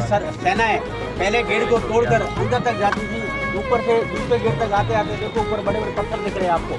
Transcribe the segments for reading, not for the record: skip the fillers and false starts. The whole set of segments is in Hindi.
सेना है पहले गेट को तोड़कर अंदर तक जाती थी, ऊपर से दूसरे गेट तक आते आते देखो ऊपर बड़े बड़े पत्थर दिख रहे हैं आपको।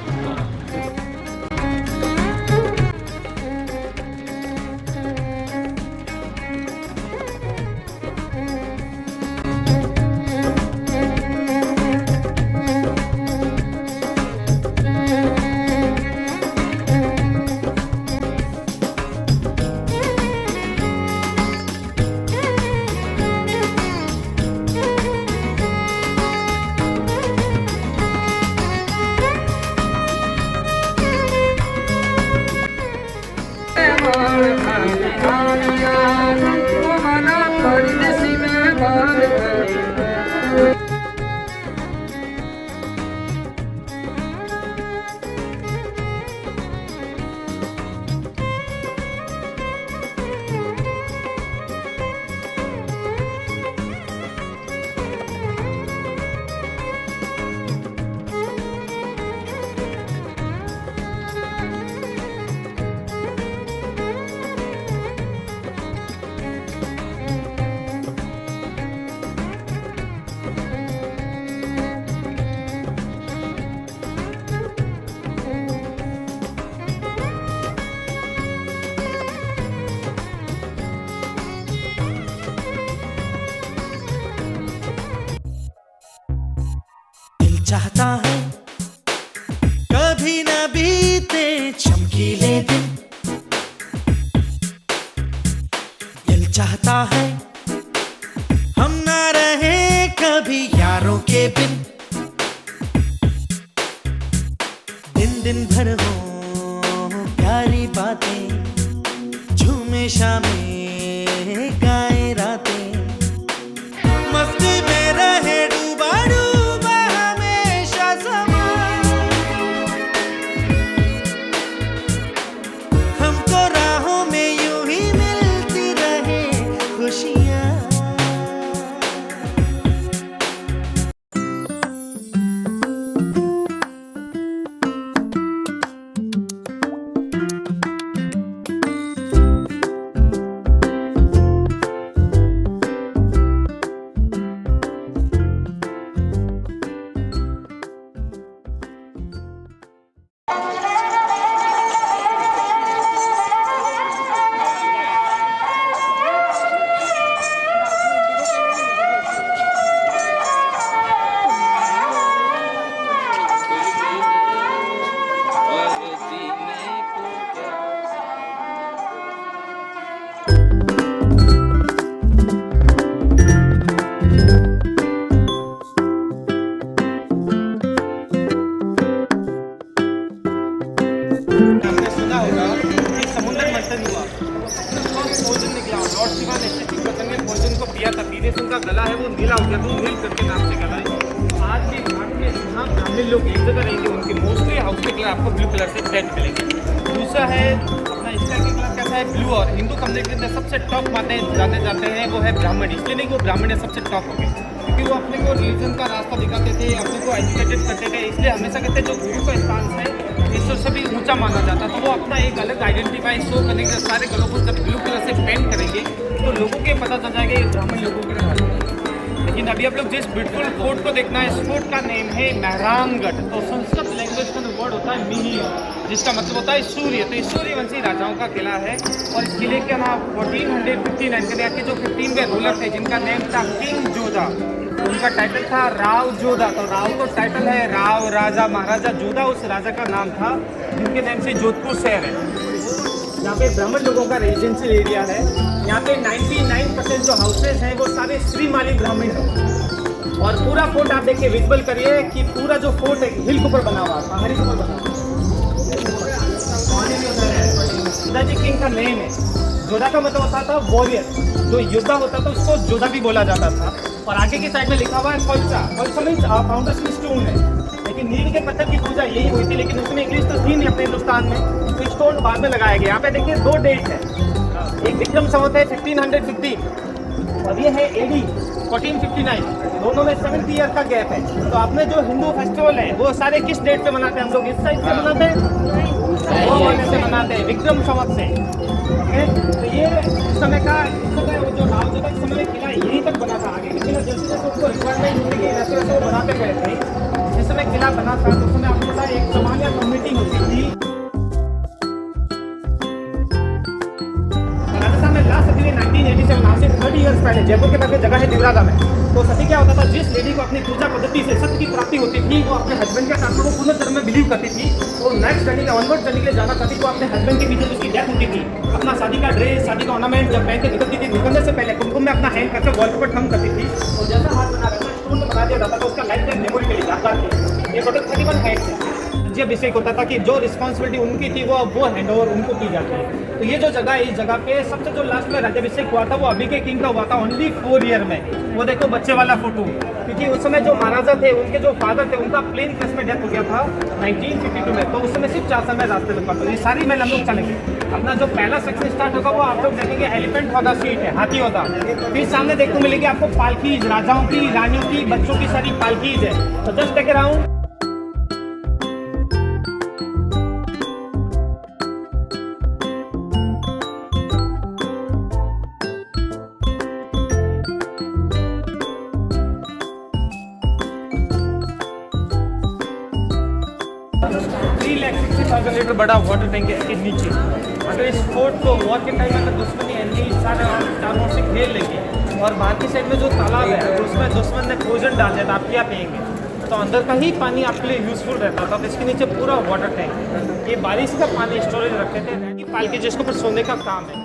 चाहता है कभी न बीते चमकीले दिन, दिल चाहता है हम न रहे कभी यारों के बिन, दिन दिन भर हो प्यारी बातें, झूमे शामें गाए रातें, मस्ती में रहे डूबा डूबा हमेशा समा, हमको राहों में यूं ही मिलती रहे खुशियाँ। आपने सुना होगा कि समुद्र मंथन हुआ, भोजन निकला, लॉर्ड शिवा ने श्री कृष्ण ने भोजन को पिया था, पीने से उनका गला है वो नीला हो गया, तो नील करके नाम से गला है। आज भी भारत में जहाँ ब्राह्मण लोग एक जगह रहेंगे उनके मोस्टली हाउस के कलर आपको ब्लू कलर से पेंट मिलेंगे। दूसरा है अपना इसका के कलर कैसा है ब्लू, और हिंदू कम्युनिटी में सबसे टॉप माने जाने जाते हैं वो है ब्राह्मण, इसलिए नहीं वो ब्राह्मण है सबसे टॉप हो गए क्योंकि वो अपने को रिलीजन का रास्ता दिखाते थे, अपने को एजुकेटेड करते थे, इसलिए हमेशा कहते हैं जो गुरु का स्थान है ईश्वर से भी ऊंचा माना जाता, तो वो अपना एक अलग आइडेंटिफाई शो करने के सारे कलर को जब ब्लू कलर से पेंट करेंगे तो लोगों के पता चल जाएगा ये ब्राह्मण लोगों के लिए। लेकिन अभी आप लोग जिस ब्यूटीफुल फोर्ट को देखना है, इस फोर्ट का नेम है मेहरानगढ़, तो संस्कृत लैंग्वेज का वर्ड होता है मिहिर, जिसका मतलब होता है सूर्य, तो ये सूर्यवंशी राजाओं का किला है। और इस किले का नाम 1459 के के जो 15वें रूलर थे जिनका नेम था किंग जोधा, उनका टाइटल था राव जोधा, तो राव को टाइटल है राव राजा महाराजा, जोधा उस राजा का नाम था जिनके नाम से जोधपुर शहर है। यहाँ पे ब्राह्मण लोगों का रेजिडेंशियल एरिया है, यहाँ पे 99% जो हाउसेज हैं वो सारे श्रीमाली ब्राह्मण हैं। और पूरा फोर्ट आप देखिए विजुअल करिए कि पूरा जो फोर्ट है हिल के ऊपर बना हुआ है, पहाड़ी के ऊपर बना हुआ है। जी किंग का नेम है, जोधा का मतलब होता था वॉरियर, जो योद्धा होता था उसको जोधा भी बोला जाता था। और आगे की साइड में लिखा हुआ है कोलसा, कोलसा मीन्स फाउंडेशन स्टोन है, लेकिन नील के पत्थर की पूजा यही हुई थी, लेकिन उसमें इंग्लिश तो थी नहीं अपने हिंदुस्तान में, तो स्टोन बाद में लगाया गया। यहाँ पे देखिए 2 डेट है, एक विक्रम संवत है 1515 और ये है एडी 1459, दोनों में 70 ईयर का गैप है। तो अपने जो हिंदू फेस्टिवल है वो सारे किस डेट पे मनाते हैं हम लोग? इस साइड से मनाते हैं, वो से मनाते हैं विक्रम संवत से। तो ये वो जो राव जो था इस समय में किला यहीं तक बना था आगे, लेकिन जैसे जैसे उसको रिक्वायरमेंट होती गई वैसे वैसे वो बनाते गए थे। जिस समय किला बना था तो उस समय आपके साथ एक सामान्य मीटिंग होती थी। राजस्थान में लास्ट सदी 1987 आज से 30 ईयर्स पहले जयपुर के पास में जगह है दिवरागा में। तो सती क्या होता था, जिस लेडी को अपनी पूजा पद्धति से सत्य की प्राप्ति होती थी वो अपने हस्बैंड के साथ में वो पूर्ण धर्म में बिलीव करती थी। तो नेक्स्ट जर्नी के ऑनवर्ड जर्नी के लिए जाना चाहती तो अपने हस्बैंड के पीछे उसकी डेथ होती थी, अपना शादी का ड्रेस, शादी का ऑर्नामेंट जब पहन के निकलती थी, निकलने से पहले कुमकुम में अपना हैंड करके वॉलपेपर थम करती थी। और जैसा हाथ बना रहता स्टोन बना दिया जाता था उसका लाइफ टाइम मेमोरी के लिए यादगार थी। ये टोटल 31 हैंड थे। जी अभिषेक होता था कि जो रिस्पॉन्सिबिलिटी उनकी थी वो हैंड ओवर उनको की जाती है। तो ये जो जगह है इस जगह पे सबसे जो लास्ट में राज्याभिषेक हुआ था वो अभी के किंग का हुआ था ओनली 4 ईयर में। वो देखो बच्चे वाला फोटो, क्योंकि उस समय जो महाराजा थे उनके जो फादर थे उनका प्लेन क्रैश में डेथ हो गया था 1952 में। तो उस समय सिर्फ 4 समय रास्ते में पड़ता। ये सारी महल हम लोग चलेंगे। अपना जो पहला सेक्शन स्टार्ट होगा वो आप लोग देखेंगे एलिफेंट होता सीट है, हाथी होता। फिर सामने देखने को मिलेगी आपको पालकीज, राजाओं की, रानियों की, बच्चों की सारी पालकीज है। तो जस्ट टेक अराउंड। लीटर बड़ा वाटर टैंक है इसके नीचे। अगर इस फोर्ट को वॉर के टाइम में अगर दुश्मनी एंटी चारों से घेर लेंगे और बाहर की साइड में जो तालाब है अगर उसमें दुश्मन ने भोजन डाल दिया तो आप क्या पिएंगे? तो अंदर का ही पानी आपके लिए यूजफुल रहता था। तो इसके नीचे पूरा वाटर टैंक, ये बारिश का पानी स्टोरेज रखते थे पालकी जिसके ऊपर सोने का काम है।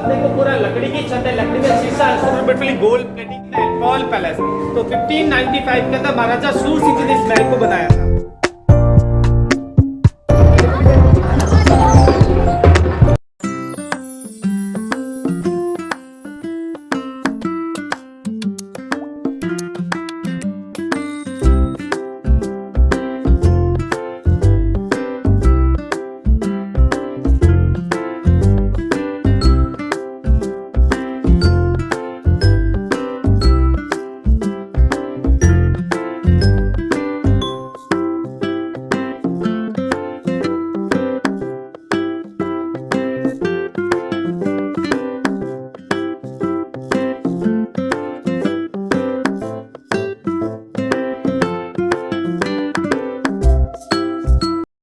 देखो पूरा लकड़ी की छत है, लकड़ी में शीशा है, ब्यूटीफुली गोल्ड प्लेटिंग है, पॉल पैलेस। तो 1595 के अंदर महाराजा सूर सिंह जी ने इस महल को बनाया था।